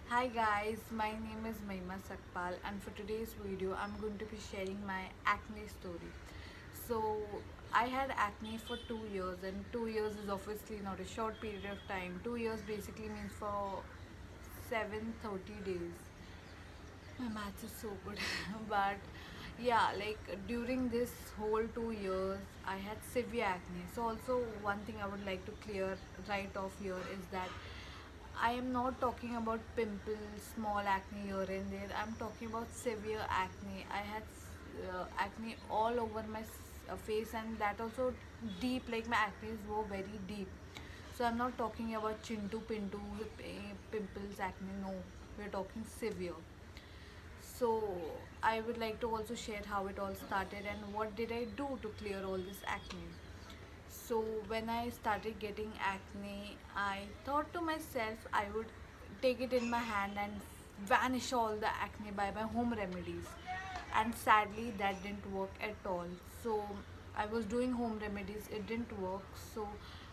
Hi guys, my name is Mahima Sakpal and for today's video I'm going to be sharing my acne story. So I had acne for 2 years and 2 years is obviously not a short period of time. 2 years basically means for 730 days. My maths is so good. But yeah, like during this whole 2 years I had severe acne. So also one thing I would like to clear right off here is that I am not talking about pimples, small acne here and there. I'm talking about severe acne. I had acne all over my face, and that also deep, like my acne were very deep. So I'm not talking about chintu pintu pimples acne. No, we're talking severe. So I would like to also share how it all started and what did I do to clear all this acne. So when I started getting acne, I thought to myself I would take it in my hand and vanish all the acne by my home remedies. And sadly that didn't work at all. So I was doing home remedies, it didn't work. So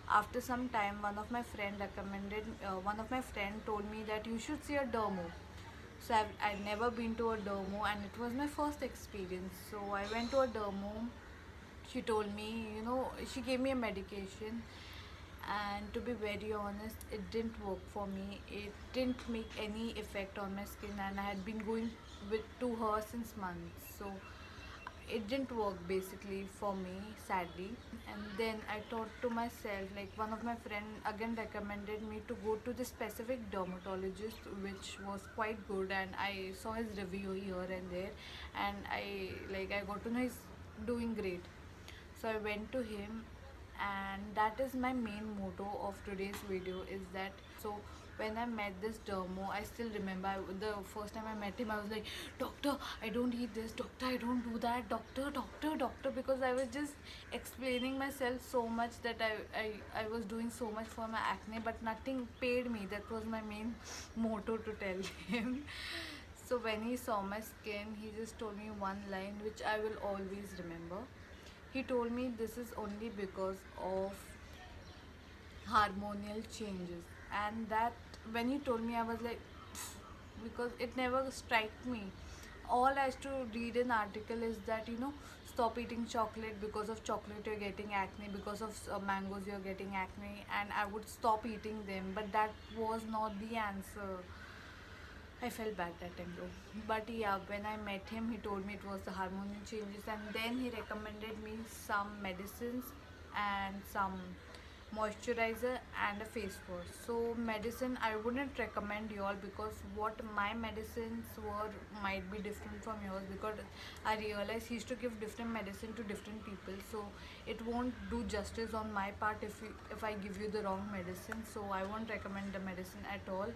after some time one of my friend told me that you should see a dermo. So I'd never been to a dermo and it was my first experience. So I went to a dermo. She told me, she gave me a medication, and to be very honest, it didn't work for me. It didn't make any effect on my skin, and I had been going to her since months. So it didn't work basically for me, sadly. And then I thought to myself, like one of my friend again recommended me to go to the specific dermatologist, which was quite good, and I saw his review here and there, and I got to know he's doing great. So I went to him, and that is my main motto of today's video is that. So when I met this dermo, I still remember the first time I met him, I was like, doctor, I don't eat this, doctor, I don't do that, doctor, doctor, doctor, because I was just explaining myself so much that I was doing so much for my acne, but nothing paid me. That was my main motto to tell him. So when he saw my skin, he just told me one line which I will always remember. He told me this is only because of hormonal changes, and that when he told me I was like, because it never struck me. All I used to read an article is that stop eating chocolate, because of chocolate you're getting acne, because of mangoes you're getting acne, and I would stop eating them, but that was not the answer. I felt bad that time though. But yeah, when I met him, he told me it was the hormonal changes, and then he recommended me some medicines and some moisturizer and a face wash. So medicine I wouldn't recommend you all, because what my medicines were might be different from yours, because I realized he used to give different medicine to different people. So it won't do justice on my part if I give you the wrong medicine. So I won't recommend the medicine at all.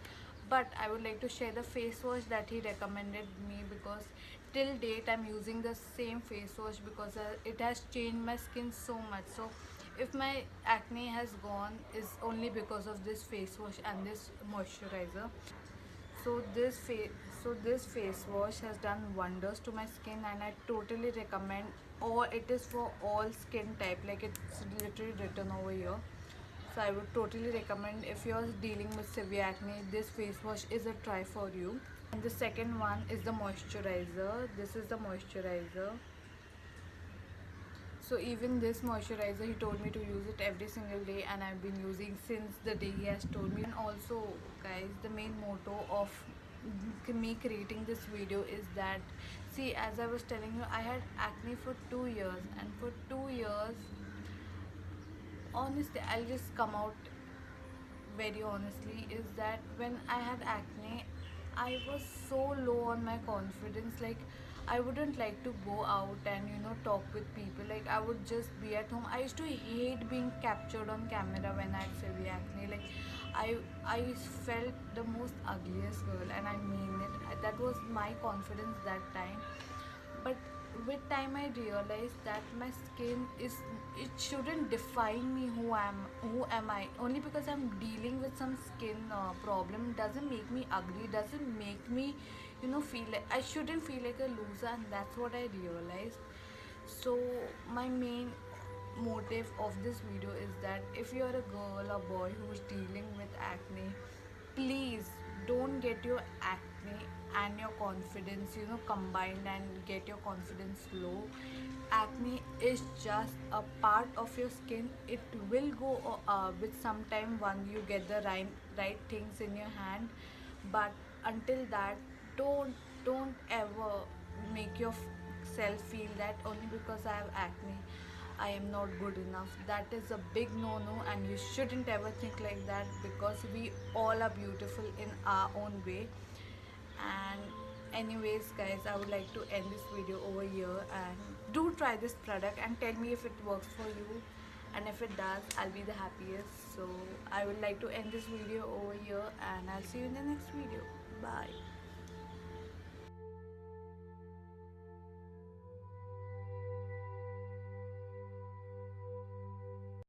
But I would like to share the face wash that he recommended me, because till date I'm using the same face wash, because it has changed my skin so much. So if my acne has gone is only because of this face wash and this moisturizer. So this face wash has done wonders to my skin, and I totally recommend. Or it is for all skin type, like it's literally written over here. So I would totally recommend, if you're dealing with severe acne, this face wash is a try for you. And the second one is the moisturizer. This is the moisturizer. So even this moisturizer, he told me to use it every single day, and I've been using since the day he has told me. And also guys, the main motto of me creating this video is that, see, as I was telling you, I had acne for 2 years, and for 2 years, honestly, I'll just come out very honestly, is that when I had acne, I was so low on my confidence. Like, I wouldn't like to go out and talk with people. Like, I would just be at home. I used to hate being captured on camera when I had severe acne. Like, I felt the most ugliest girl, and I mean it. That was my confidence that time. But with time I realized that my skin is, it shouldn't define me. Who am I? Only because I'm dealing with some skin problem doesn't make me ugly, doesn't make me feel like I shouldn't feel like a loser. And that's what I realized. So my main motive of this video is that if you're a girl or boy who's dealing with acne, please don't don't get your acne and your confidence, combined and get your confidence low. Acne is just a part of your skin. It will go with some time when you get the right things in your hand. But until that, don't don't ever make yourself feel that only because I have acne I am not good enough. That is a big no no, and you shouldn't ever think like that, because we all are beautiful in our own way. And anyways guys, I would like to end this video over here, and do try this product and tell me if it works for you, and if it does, I'll be the happiest. So I would like to end this video over here, and I'll see you in the next video. Bye.